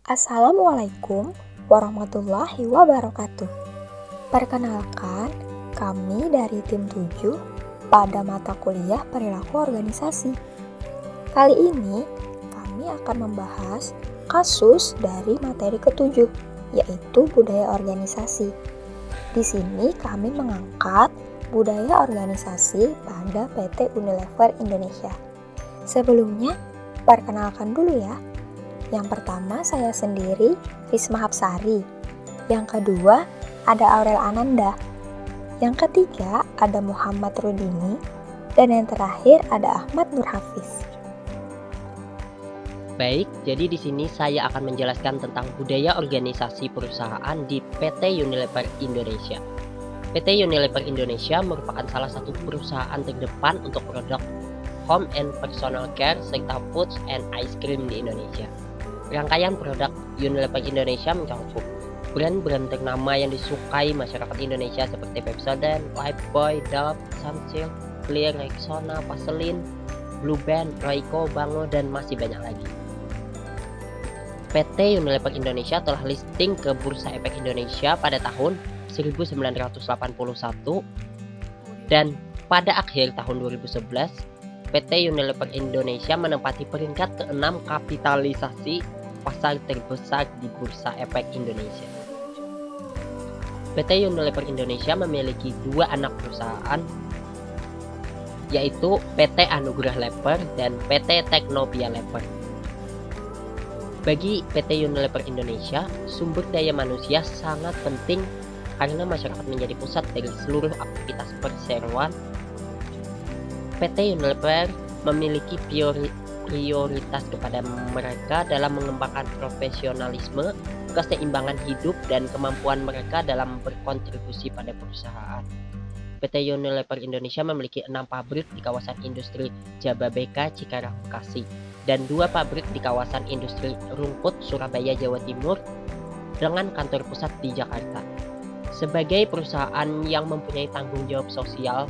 Assalamualaikum warahmatullahi wabarakatuh. Perkenalkan, kami dari tim 7 pada mata kuliah perilaku organisasi. Kali ini, kami akan membahas kasus dari materi ke-7, yaitu budaya organisasi. Di sini kami mengangkat budaya organisasi pada PT Unilever Indonesia. Sebelumnya, perkenalkan dulu ya. Yang pertama saya sendiri, Risma Hapsari. Yang kedua, ada Aurel Ananda. Yang ketiga, ada Muhammad Rudini. Dan yang terakhir, ada Ahmad Nur Hafiz. Baik, jadi di sini saya akan menjelaskan tentang budaya organisasi perusahaan di PT Unilever Indonesia. PT Unilever Indonesia merupakan salah satu perusahaan terdepan untuk produk home and personal care serta foods and ice cream di Indonesia. Rangkaian produk Unilever Indonesia mencakup brand-brand ternama yang disukai masyarakat Indonesia seperti Pepsodent, Lifebuoy, Dove, Sunsilk, Clear, Rexona, Vaseline, Blue Band, Royco, Bango, dan masih banyak lagi. PT Unilever Indonesia telah listing ke Bursa Efek Indonesia pada tahun 1981 dan pada akhir tahun 2011 PT Unilever Indonesia menempati peringkat ke-6 kapitalisasi pasar terbesar di Bursa Efek Indonesia. PT Unilever Indonesia memiliki dua anak perusahaan, yaitu PT Anugerah Lever dan PT Teknopia Lever. Bagi PT Unilever Indonesia, sumber daya manusia sangat penting karena masyarakat menjadi pusat dari seluruh aktivitas perseroan. PT Unilever memiliki prioritas kepada mereka dalam mengembangkan profesionalisme, keseimbangan hidup, dan kemampuan mereka dalam berkontribusi pada perusahaan. PT Unilever Indonesia memiliki 6 pabrik di kawasan industri Jababeka, Cikarang, Bekasi, dan 2 pabrik di kawasan industri Rungkut, Surabaya, Jawa Timur, dengan kantor pusat di Jakarta. Sebagai perusahaan yang mempunyai tanggung jawab sosial,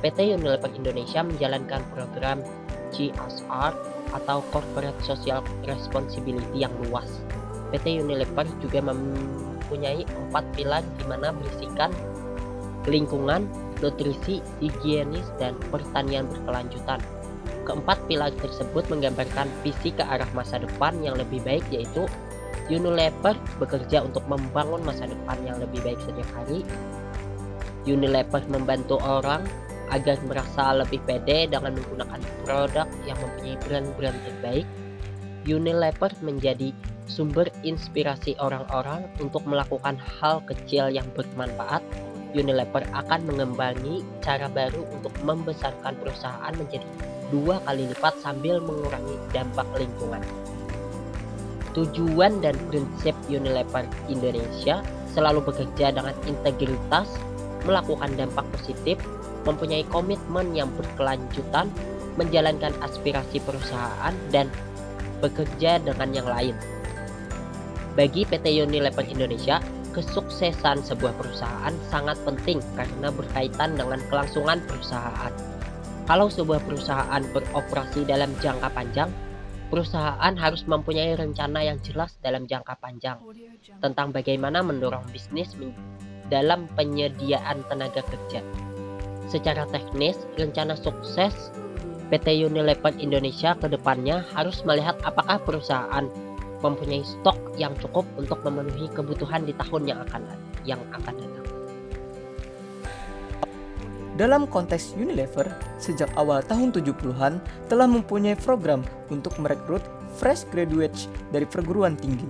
PT Unilever Indonesia menjalankan program CSR atau Corporate Social Responsibility yang luas. PT Unilever juga mempunyai 4 pilar di mana berisikan lingkungan, nutrisi, higienis, dan pertanian berkelanjutan. Keempat pilar tersebut menggambarkan visi ke arah masa depan yang lebih baik, yaitu Unilever bekerja untuk membangun masa depan yang lebih baik setiap hari. Unilever membantu orang agar merasa lebih pede dengan menggunakan produk yang mempunyai brand-brand terbaik. Unilever menjadi sumber inspirasi orang-orang untuk melakukan hal kecil yang bermanfaat. Unilever akan mengembangi cara baru untuk membesarkan perusahaan menjadi 2 kali lipat sambil mengurangi dampak lingkungan. Tujuan dan prinsip Unilever Indonesia selalu bekerja dengan integritas, melakukan dampak positif, mempunyai komitmen yang berkelanjutan, menjalankan aspirasi perusahaan, dan bekerja dengan yang lain. Bagi PT Unilever Indonesia, kesuksesan sebuah perusahaan sangat penting karena berkaitan dengan kelangsungan perusahaan. Kalau sebuah perusahaan beroperasi dalam jangka panjang, perusahaan harus mempunyai rencana yang jelas dalam jangka panjang tentang bagaimana mendorong bisnis dalam penyediaan tenaga kerja. Secara teknis, rencana sukses PT Unilever Indonesia ke depannya harus melihat apakah perusahaan mempunyai stok yang cukup untuk memenuhi kebutuhan di tahun yang akan datang. Dalam konteks Unilever, sejak awal tahun 70-an telah mempunyai program untuk merekrut fresh graduates dari perguruan tinggi.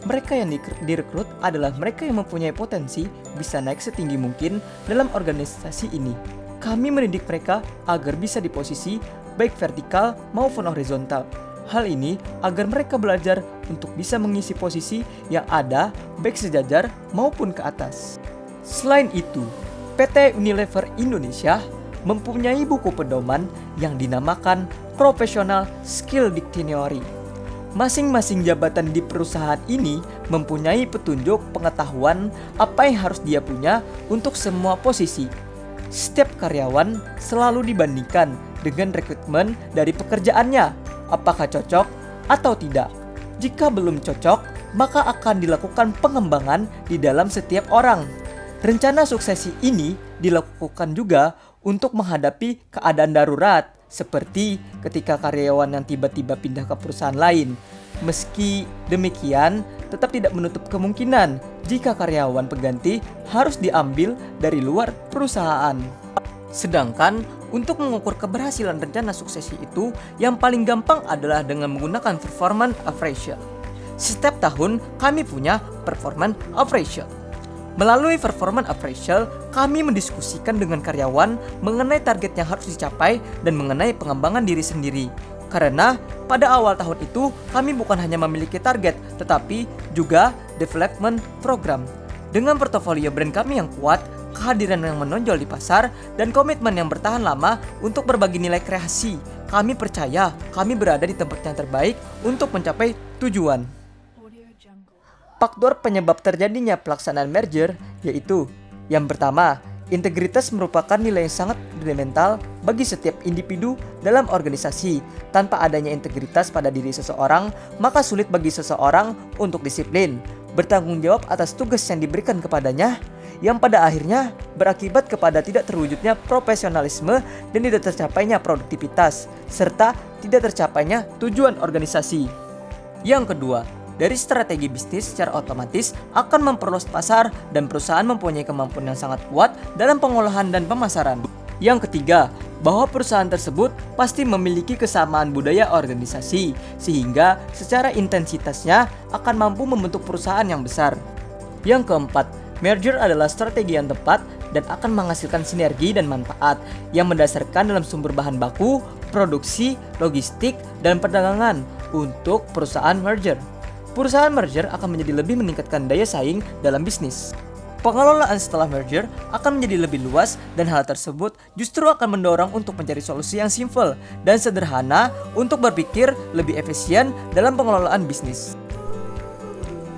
Mereka yang direkrut adalah mereka yang mempunyai potensi bisa naik setinggi mungkin dalam organisasi ini. Kami mendidik mereka agar bisa di posisi baik vertikal maupun horizontal. Hal ini agar mereka belajar untuk bisa mengisi posisi yang ada baik sejajar maupun ke atas. Selain itu, PT Unilever Indonesia mempunyai buku pedoman yang dinamakan Professional Skill Dictionary. Masing-masing jabatan di perusahaan ini mempunyai petunjuk pengetahuan apa yang harus dia punya untuk semua posisi. Setiap karyawan selalu dibandingkan dengan rekrutmen dari pekerjaannya, apakah cocok atau tidak. Jika belum cocok, maka akan dilakukan pengembangan di dalam setiap orang. Rencana suksesi ini dilakukan juga untuk menghadapi keadaan darurat, seperti ketika karyawan yang tiba-tiba pindah ke perusahaan lain. Meski demikian, tetap tidak menutup kemungkinan jika karyawan pengganti harus diambil dari luar perusahaan. Sedangkan untuk mengukur keberhasilan rencana suksesi itu, yang paling gampang adalah dengan menggunakan performance appraisal. Setiap tahun kami punya performance appraisal. Melalui performance appraisal, kami mendiskusikan dengan karyawan mengenai target yang harus dicapai dan mengenai pengembangan diri sendiri. Karena pada awal tahun itu kami bukan hanya memiliki target, tetapi juga development program. Dengan portofolio brand kami yang kuat, kehadiran yang menonjol di pasar, dan komitmen yang bertahan lama untuk berbagi nilai kreasi, kami percaya kami berada di tempat yang terbaik untuk mencapai tujuan. Faktor penyebab terjadinya pelaksanaan merger yaitu: yang pertama, integritas merupakan nilai yang sangat fundamental bagi setiap individu dalam organisasi. Tanpa adanya integritas pada diri seseorang, maka sulit bagi seseorang untuk disiplin, bertanggung jawab atas tugas yang diberikan kepadanya, yang pada akhirnya berakibat kepada tidak terwujudnya profesionalisme dan tidak tercapainya produktivitas, serta tidak tercapainya tujuan organisasi. Yang kedua, dari strategi bisnis secara otomatis akan memperluas pasar dan perusahaan mempunyai kemampuan yang sangat kuat dalam pengolahan dan pemasaran. Yang ketiga, bahwa perusahaan tersebut pasti memiliki kesamaan budaya organisasi, sehingga secara intensitasnya akan mampu membentuk perusahaan yang besar. Yang keempat, merger adalah strategi yang tepat dan akan menghasilkan sinergi dan manfaat yang mendasarkan dalam sumber bahan baku, produksi, logistik, dan perdagangan untuk perusahaan merger. Perusahaan merger akan menjadi lebih meningkatkan daya saing dalam bisnis. Pengelolaan setelah merger akan menjadi lebih luas dan hal tersebut justru akan mendorong untuk mencari solusi yang simple dan sederhana untuk berpikir lebih efisien dalam pengelolaan bisnis.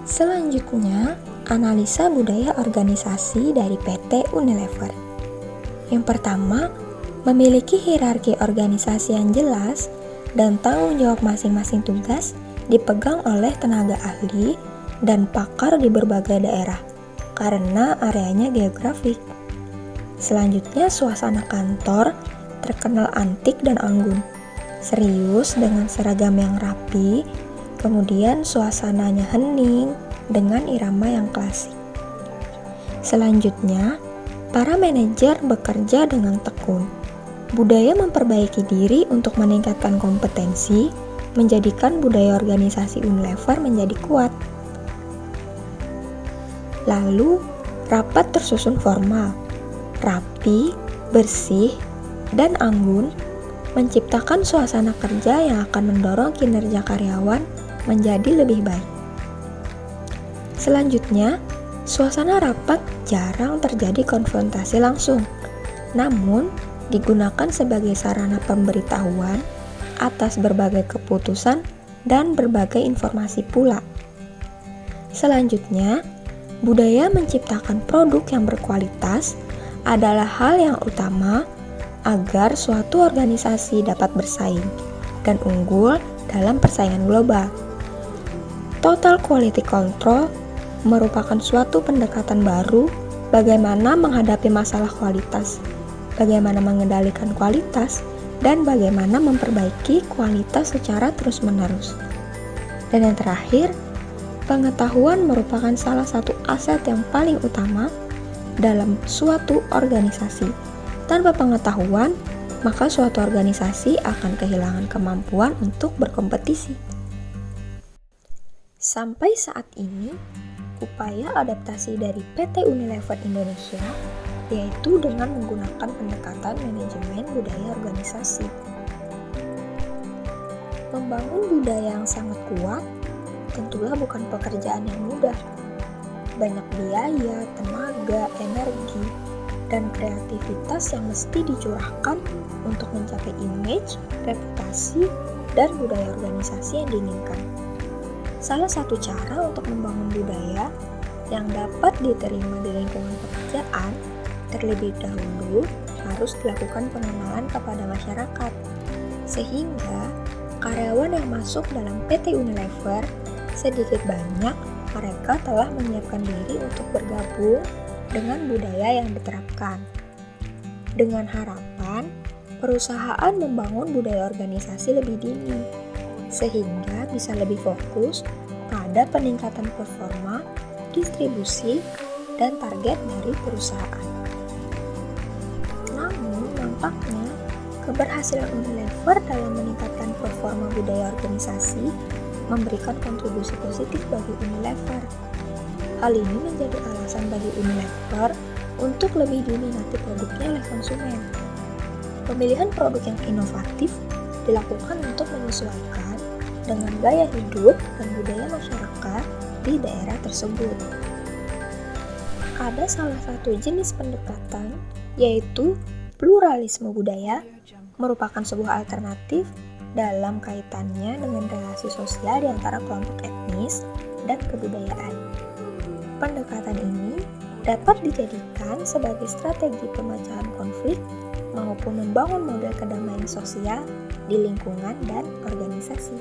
Selanjutnya, analisa budaya organisasi dari PT Unilever. Yang pertama, memiliki hierarki organisasi yang jelas dan tanggung jawab masing-masing tugas dipegang oleh tenaga ahli dan pakar di berbagai daerah karena areanya geografik. Selanjutnya, suasana kantor terkenal antik dan anggun, serius dengan seragam yang rapi, kemudian suasananya hening dengan irama yang klasik. Selanjutnya, para manajer bekerja dengan tekun. Budaya memperbaiki diri untuk meningkatkan kompetensi, menjadikan budaya organisasi Unilever menjadi kuat. Lalu, rapat tersusun formal, rapi, bersih, dan anggun, menciptakan suasana kerja yang akan mendorong kinerja karyawan menjadi lebih baik. Selanjutnya, suasana rapat jarang terjadi konfrontasi langsung, namun digunakan sebagai sarana pemberitahuan atas berbagai keputusan dan berbagai informasi pula. Selanjutnya, budaya menciptakan produk yang berkualitas adalah hal yang utama agar suatu organisasi dapat bersaing dan unggul dalam persaingan global. Total Quality Control merupakan suatu pendekatan baru bagaimana menghadapi masalah kualitas, bagaimana mengendalikan kualitas, dan bagaimana memperbaiki kualitas secara terus-menerus. Dan yang terakhir, pengetahuan merupakan salah satu aset yang paling utama dalam suatu organisasi. Tanpa pengetahuan, maka suatu organisasi akan kehilangan kemampuan untuk berkompetisi. Sampai saat ini, upaya adaptasi dari PT Unilever Indonesia yaitu dengan menggunakan pendekatan manajemen budaya organisasi. Membangun budaya yang sangat kuat tentulah bukan pekerjaan yang mudah. Banyak biaya, tenaga, energi, dan kreativitas yang mesti dicurahkan untuk mencapai image, reputasi, dan budaya organisasi yang diinginkan. Salah satu cara untuk membangun budaya yang dapat diterima di lingkungan pekerjaan terlebih dahulu harus dilakukan pengenalan kepada masyarakat, sehingga karyawan yang masuk dalam PT Unilever sedikit banyak mereka telah menyiapkan diri untuk bergabung dengan budaya yang diterapkan. Dengan harapan, perusahaan membangun budaya organisasi lebih dini, sehingga bisa lebih fokus pada peningkatan performa, distribusi, dan target dari perusahaan. Namun, nampaknya keberhasilan Unilever dalam meningkatkan performa budaya organisasi memberikan kontribusi positif bagi Unilever. Hal ini menjadi alasan bagi Unilever untuk lebih diminati produknya oleh konsumen. Pemilihan produk yang inovatif dilakukan untuk menyesuaikan dengan gaya hidup dan budaya masyarakat di daerah tersebut. Ada salah satu jenis pendekatan, yaitu pluralisme budaya, merupakan sebuah alternatif dalam kaitannya dengan relasi sosial di antara kelompok etnis dan kebudayaan. Pendekatan ini dapat dijadikan sebagai strategi pemecahan konflik maupun membangun model kedamaian sosial di lingkungan dan organisasi.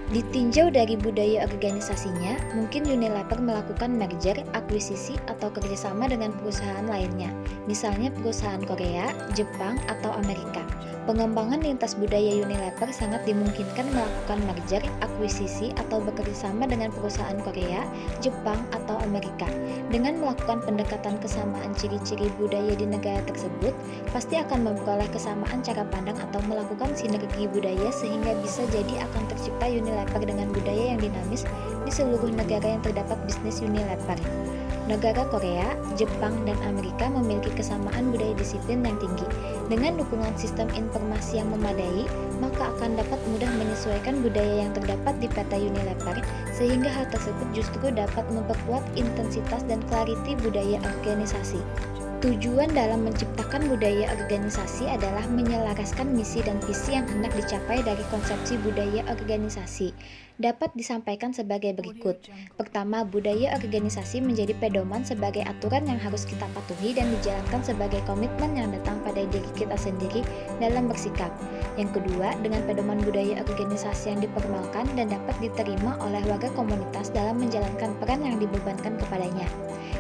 Ditinjau dari budaya organisasinya, mungkin Unilever melakukan merger, akuisisi, atau kerjasama dengan perusahaan lainnya, misalnya perusahaan Korea, Jepang, atau Amerika. Pengembangan lintas budaya Unilever sangat dimungkinkan melakukan merger, akuisisi, atau bekerjasama dengan perusahaan Korea, Jepang, atau Amerika. Dengan melakukan pendekatan kesamaan ciri-ciri budaya di negara tersebut, pasti akan memperoleh kesamaan cara pandang atau melakukan sinergi budaya sehingga bisa jadi akan tercipta Unilever dengan budaya yang dinamis di seluruh negara yang terdapat bisnis Unilever. Negara Korea, Jepang, dan Amerika memiliki kesamaan budaya disiplin yang tinggi. Dengan dukungan sistem informasi yang memadai, maka akan dapat mudah menyesuaikan budaya yang terdapat di peta Unilever, sehingga hal tersebut justru dapat memperkuat intensitas dan clariti budaya organisasi. Tujuan dalam menciptakan budaya organisasi adalah menyelaraskan misi dan visi yang hendak dicapai dari konsepsi budaya organisasi. Dapat disampaikan sebagai berikut. Pertama, budaya organisasi menjadi pedoman sebagai aturan yang harus kita patuhi dan dijalankan sebagai komitmen yang datang pada diri kita sendiri dalam bersikap. Yang kedua, dengan pedoman budaya organisasi yang diperkenalkan dan dapat diterima oleh warga komunitas dalam menjalankan peran yang dibebankan kepadanya.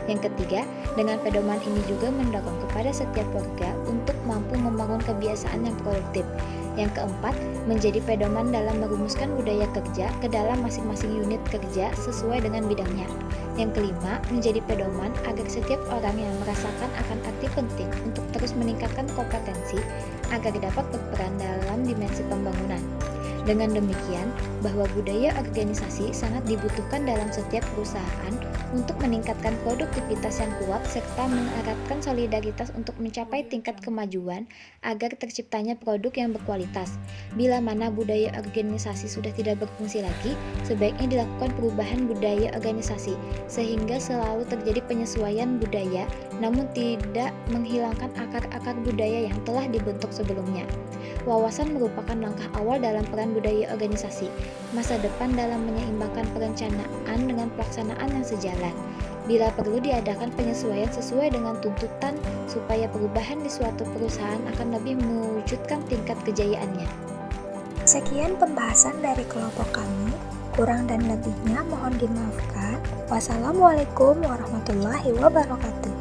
Yang ketiga, dengan pedoman ini juga mendorong kepada setiap warga untuk mampu membangun kebiasaan yang produktif. Yang keempat, menjadi pedoman dalam merumuskan budaya kerja ke dalam masing-masing unit kerja sesuai dengan bidangnya. Yang kelima, menjadi pedoman agar setiap orang yang merasakan akan arti penting untuk terus meningkatkan kompetensi agar dapat berperan dalam dimensi pembangunan. Dengan demikian, bahwa budaya organisasi sangat dibutuhkan dalam setiap perusahaan untuk meningkatkan produktivitas yang kuat serta mengeratkan solidaritas untuk mencapai tingkat kemajuan agar terciptanya produk yang berkualitas. Bila mana budaya organisasi sudah tidak berfungsi lagi, sebaiknya dilakukan perubahan budaya organisasi sehingga selalu terjadi penyesuaian budaya namun tidak menghilangkan akar-akar budaya yang telah dibentuk sebelumnya. Wawasan merupakan langkah awal dalam peran budaya organisasi, masa depan dalam menyeimbangkan perencanaan dengan pelaksanaan yang sejalan. Bila perlu diadakan penyesuaian sesuai dengan tuntutan supaya perubahan di suatu perusahaan akan lebih mewujudkan tingkat kejayaannya. Sekian pembahasan dari kelompok kami, kurang dan lebihnya mohon dimaafkan. Wassalamualaikum warahmatullahi wabarakatuh.